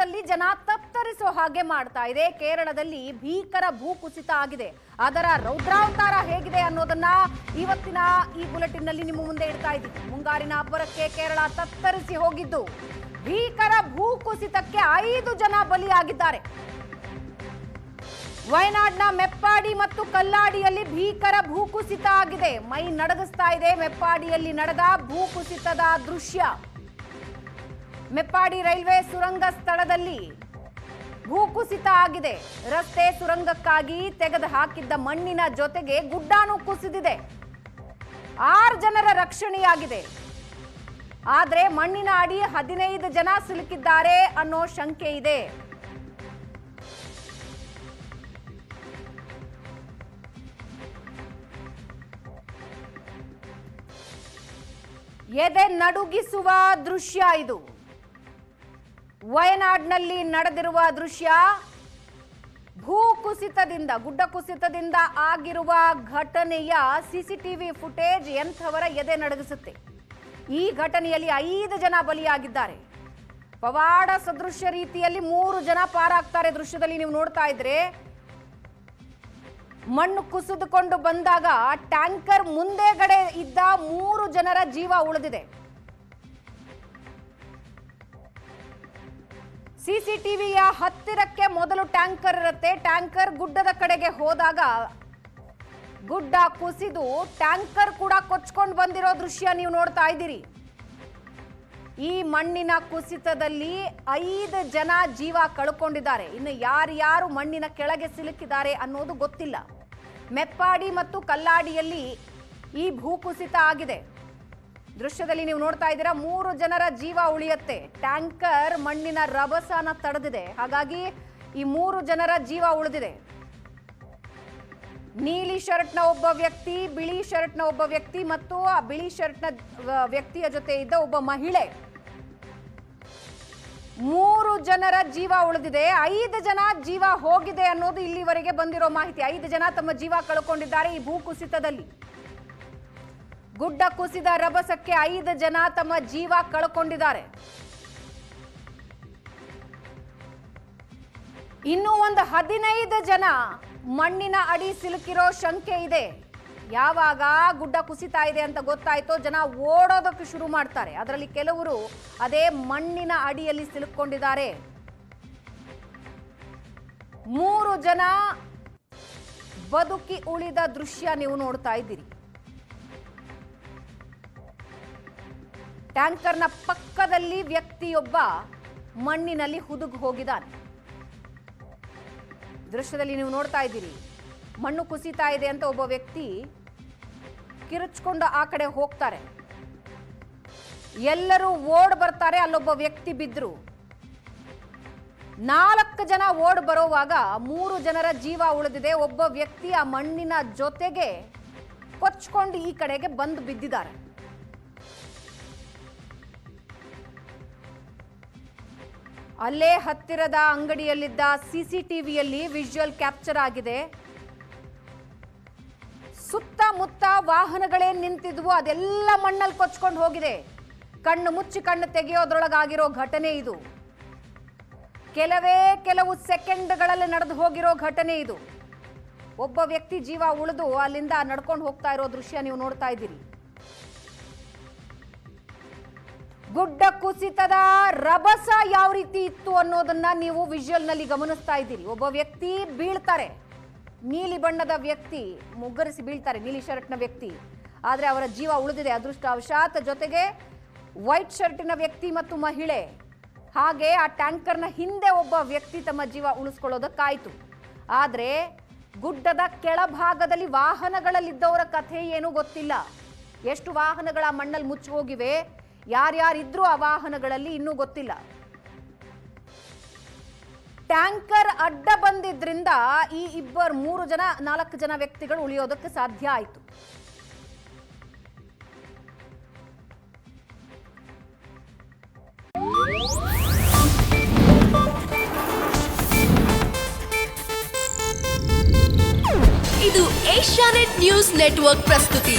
ಕೇರಳದಲ್ಲಿ ಜನ ತತ್ತರಿಸೋ ಹಾಗೆ ಮಾಡ್ತಾ ಇದೆ. ಕೇರಳದಲ್ಲಿ ಭೀಕರ ಭೂಕುಸಿತ ಆಗಿದೆ. ಅದರ ರೌದ್ರಾವತಾರ ಹೇಗಿದೆ ಅನ್ನೋದನ್ನ ಇವತ್ತಿನ ಈ ಬುಲೆಟಿನ್ ನಲ್ಲಿ ನಿಮ್ಮ ಮುಂದೆ ಇಡ್ತಾ ಇದ್ದೀವಿ. ಮುಂಗಾರಿನ ಅಬ್ಬರಕ್ಕೆ ಕೇರಳ ತತ್ತರಿಸಿ ಹೋಗಿದ್ದು. ಭೀಕರ ಭೂಕುಸಿತಕ್ಕೆ 5 ಜನ ಬಲಿಯಾಗಿದ್ದಾರೆ. ವಯನಾಡ್ನ ಮೆಪ್ಪಾಡಿ ಮತ್ತು ಕಲ್ಲಾಡಿಯಲ್ಲಿ ಭೀಕರ ಭೂಕುಸಿತ ಆಗಿದೆ. ಮೈ ನಡಗಿಸ್ತಾ ಇದೆ ಮೆಪ್ಪಾಡಿಯಲ್ಲಿ ನಡೆದ ಭೂಕುಸಿತದ ದೃಶ್ಯ. ಮೆಪ್ಪಾಡಿ ರೈಲ್ವೆ ಸುರಂಗ ಸ್ಥಳದಲ್ಲಿ ಭೂಕುಸಿತ ಆಗಿದೆ. ರಸ್ತೆ ಸುರಂಗಕ್ಕಾಗಿ ತೆಗೆದು ಹಾಕಿದ್ದ ಮಣ್ಣಿನ ಜೊತೆಗೆ ಗುಡ್ಡಾನು ಕುಸಿದಿದೆ. 6 ಜನರ ರಕ್ಷಣೆಯಾಗಿದೆ. ಆದ್ರೆ ಮಣ್ಣಿನ ಅಡಿ 15 ಜನ ಸಿಲುಕಿದ್ದಾರೆ ಅನ್ನೋ ಶಂಕೆ ಇದೆ. ಎದೆ ನಡುಗಿಸುವ ದೃಶ್ಯ ಇದು. ವಯನಾಡ್ನಲ್ಲಿ ನಡೆದಿರುವ ದೃಶ್ಯ. ಭೂಕುಸಿತದಿಂದ, ಗುಡ್ಡ ಕುಸಿತದಿಂದ ಆಗಿರುವ ಘಟನೆಯ ಸಿಸಿಟಿವಿ ಫುಟೇಜ್ ಎಂಥವರ ಎದೆ ನಡುಗಿಸುತ್ತೆ. ಈ ಘಟನೆಯಲ್ಲಿ 5 ಜನ ಬಲಿಯಾಗಿದ್ದಾರೆ. ಪವಾಡ ಸದೃಶ್ಯ ರೀತಿಯಲ್ಲಿ 3 ಜನ ಪಾರಾಗ್ತಾರೆ. ದೃಶ್ಯದಲ್ಲಿ ನೀವು ನೋಡ್ತಾ ಇದ್ರೆ ಮಣ್ಣು ಕುಸಿದುಕೊಂಡು ಬಂದಾಗ ಟ್ಯಾಂಕರ್ ಮುಂದೆಗಡೆ ಇದ್ದ 3 ಜನರ ಜೀವ ಉಳಿದಿದೆ. ಸಿಸಿಟಿವಿಯ ಹತ್ತಿರಕ್ಕೆ ಮೊದಲು ಟ್ಯಾಂಕರ್ ಇರುತ್ತೆ. ಟ್ಯಾಂಕರ್ ಗುಡ್ಡದ ಕಡೆಗೆ ಹೋದಾಗ ಗುಡ್ಡ ಕುಸಿದು ಟ್ಯಾಂಕರ್ ಕೂಡ ಕೊಚ್ಕೊಂಡು ಬಂದಿರೋ ದೃಶ್ಯ ನೀವು ನೋಡ್ತಾ ಇದ್ದೀರಿ. ಈ ಮಣ್ಣಿನ ಕುಸಿತದಲ್ಲಿ 5 ಜನ ಜೀವ ಕಳ್ಕೊಂಡಿದ್ದಾರೆ. ಇನ್ನು ಯಾರ್ಯಾರು ಮಣ್ಣಿನ ಕೆಳಗೆ ಸಿಲುಕಿದ್ದಾರೆ ಅನ್ನೋದು ಗೊತ್ತಿಲ್ಲ. ಮೆಪ್ಪಾಡಿ ಮತ್ತು ಕಲ್ಲಾಡಿಯಲ್ಲಿ ಈ ಭೂಕುಸಿತ ಆಗಿದೆ. ದೃಶ್ಯದಲ್ಲಿ ನೀವು ನೋಡ್ತಾ ಇದ್ದೀರಾ 3 ಜನರ ಜೀವ ಉಳಿಯುತ್ತೆ. ಟ್ಯಾಂಕರ್ ಮಣ್ಣಿನ ರಭಸನ ತಡೆದಿದೆ. ಹಾಗಾಗಿ ಈ 3 ಜನರ ಜೀವ ಉಳಿದಿದೆ. ನೀಲಿ ಶರ್ಟ್ನ ಒಬ್ಬ ವ್ಯಕ್ತಿ, ಬಿಳಿ ಶರ್ಟ್ನ ಒಬ್ಬ ವ್ಯಕ್ತಿ ಮತ್ತು ಆ ಬಿಳಿ ಶರ್ಟ್ನ ವ್ಯಕ್ತಿಯ ಜೊತೆ ಇದ್ದ ಒಬ್ಬ ಮಹಿಳೆ, 3 ಜನರ ಜೀವ ಉಳಿದಿದೆ. 5 ಜನ ಜೀವ ಹೋಗಿದೆ ಅನ್ನೋದು ಇಲ್ಲಿವರೆಗೆ ಬಂದಿರೋ ಮಾಹಿತಿ. 5 ಜನ ತಮ್ಮ ಜೀವ ಕಳ್ಕೊಂಡಿದ್ದಾರೆ ಈ ಭೂಕುಸಿತದಲ್ಲಿ. ಗುಡ್ಡ ಕುಸಿದ ರಭಸಕ್ಕೆ 5 ಜನ ತಮ್ಮ ಜೀವ ಕಳ್ಕೊಂಡಿದ್ದಾರೆ. ಇನ್ನೂ ಒಂದು 15 ಜನ ಮಣ್ಣಿನ ಅಡಿ ಸಿಲುಕಿರೋ ಶಂಕೆ ಇದೆ. ಯಾವಾಗ ಗುಡ್ಡ ಕುಸಿತಾ ಇದೆ ಅಂತ ಗೊತ್ತಾಯ್ತೋ ಜನ ಓಡೋದಕ್ಕೆ ಶುರು ಮಾಡ್ತಾರೆ. ಅದರಲ್ಲಿ ಕೆಲವರು ಅದೇ ಮಣ್ಣಿನ ಅಡಿಯಲ್ಲಿ ಸಿಲುಕೊಂಡಿದ್ದಾರೆ. 3 ಜನ ಬದುಕಿ ಉಳಿದ ದೃಶ್ಯ ನೀವು ನೋಡ್ತಾ ಇದ್ದೀರಿ. ಟ್ಯಾಂಕರ್ನ ಪಕ್ಕದಲ್ಲಿ ವ್ಯಕ್ತಿಯೊಬ್ಬ ಮಣ್ಣಿನಲ್ಲಿ ಹುದುಗಿ ಹೋಗಿದ್ದಾನೆ. ದೃಶ್ಯದಲ್ಲಿ ನೀವು ನೋಡ್ತಾ ಇದ್ದೀರಿ. ಮಣ್ಣು ಕುಸಿತಾ ಇದೆ ಅಂತ ಒಬ್ಬ ವ್ಯಕ್ತಿ ಕಿರುಚ್ಕೊಂಡು ಆ ಕಡೆ ಹೋಗ್ತಾರೆ. ಎಲ್ಲರೂ ಓಡ್ ಬರ್ತಾರೆ. ಅಲ್ಲೊಬ್ಬ ವ್ಯಕ್ತಿ ಬಿದ್ರು. 4 ಜನ ಓಡ್ ಬರೋವಾಗ 3 ಜನರ ಜೀವ ಉಳಿದಿದೆ. ಒಬ್ಬ ವ್ಯಕ್ತಿ ಆ ಮಣ್ಣಿನ ಜೊತೆಗೆ ಕೊಚ್ಕೊಂಡು ಈ ಕಡೆಗೆ ಬಂದು ಬಿದ್ದಿದ್ದಾರೆ. ಅಲ್ಲೇ ಹತ್ತಿರದ ಅಂಗಡಿಯಲ್ಲಿದ್ದ ಸಿಸಿಟಿವಿಯಲ್ಲಿ ವಿಜುವಲ್ ಕ್ಯಾಪ್ಚರ್ ಆಗಿದೆ. ಸುತ್ತಮುತ್ತ ವಾಹನಗಳೇ ನಿಂತಿದ್ವು, ಅದೆಲ್ಲ ಮಣ್ಣಲ್ಲಿ ಕೊಚ್ಕೊಂಡು ಹೋಗಿದೆ. ಕಣ್ಣು ಮುಚ್ಚಿ ಕಣ್ಣು ತೆಗೆಯೋದ್ರೊಳಗಾಗಿರೋ ಘಟನೆ ಇದು. ಕೆಲವು ಸೆಕೆಂಡ್ಗಳಲ್ಲಿ ನಡೆದು ಹೋಗಿರೋ ಘಟನೆ ಇದು. ಒಬ್ಬ ವ್ಯಕ್ತಿ ಜೀವ ಉಳಿದು ಅಲ್ಲಿಂದ ನಡ್ಕೊಂಡು ಹೋಗ್ತಾ ಇರೋ ದೃಶ್ಯ ನೀವು ನೋಡ್ತಾ ಇದ್ದೀರಿ. ಗುಡ್ಡ ಕುಸಿತದ ರಭಸ ಯಾವ ರೀತಿ ಇತ್ತು ಅನ್ನೋದನ್ನ ನೀವು ವಿಜುವಲ್ ನಲ್ಲಿ ಗಮನಿಸ್ತಾ ಇದ್ದೀರಿ. ಒಬ್ಬ ವ್ಯಕ್ತಿ ಬೀಳ್ತಾರೆ. ನೀಲಿ ಬಣ್ಣದ ವ್ಯಕ್ತಿ ಮುಗ್ಗರಿಸಿ ಬೀಳ್ತಾರೆ, ನೀಲಿ ಶರ್ಟ್ನ ವ್ಯಕ್ತಿ. ಆದ್ರೆ ಅವರ ಜೀವ ಉಳಿದಿದೆ ಅದೃಷ್ಟವಶಾತ್. ಜೊತೆಗೆ ವೈಟ್ ಶರ್ಟಿನ ವ್ಯಕ್ತಿ ಮತ್ತು ಮಹಿಳೆ, ಹಾಗೆ ಆ ಟ್ಯಾಂಕರ್ನ ಹಿಂದೆ ಒಬ್ಬ ವ್ಯಕ್ತಿ ತಮ್ಮ ಜೀವ ಉಳಿಸ್ಕೊಳ್ಳೋದಕ್ಕಾಯ್ತು. ಆದ್ರೆ ಗುಡ್ಡದ ಕೆಳಭಾಗದಲ್ಲಿ ವಾಹನಗಳಲ್ಲಿದ್ದವರ ಕಥೆ ಏನೂ ಗೊತ್ತಿಲ್ಲ. ಎಷ್ಟು ವಾಹನಗಳ ಮಣ್ಣಲ್ಲಿ ಮುಚ್ಚಿ ಹೋಗಿವೆ, ಯಾರ್ಯಾರಿದ್ರು ಆ ವಾಹನಗಳಲ್ಲಿ ಇನ್ನೂ ಗೊತ್ತಿಲ್ಲ. ಟ್ಯಾಂಕರ್ ಅಡ್ಡ ಬಂದಿದ್ರಿಂದ ಈ 3 ಜನ 4 ಜನ ವ್ಯಕ್ತಿಗಳು ಉಳಿಯೋದಕ್ಕೆ ಸಾಧ್ಯ ಆಯಿತು. ಇದು ಏಷ್ಯಾನೆಟ್ ನ್ಯೂಸ್ ನೆಟ್ವರ್ಕ್ ಪ್ರಸ್ತುತಿ.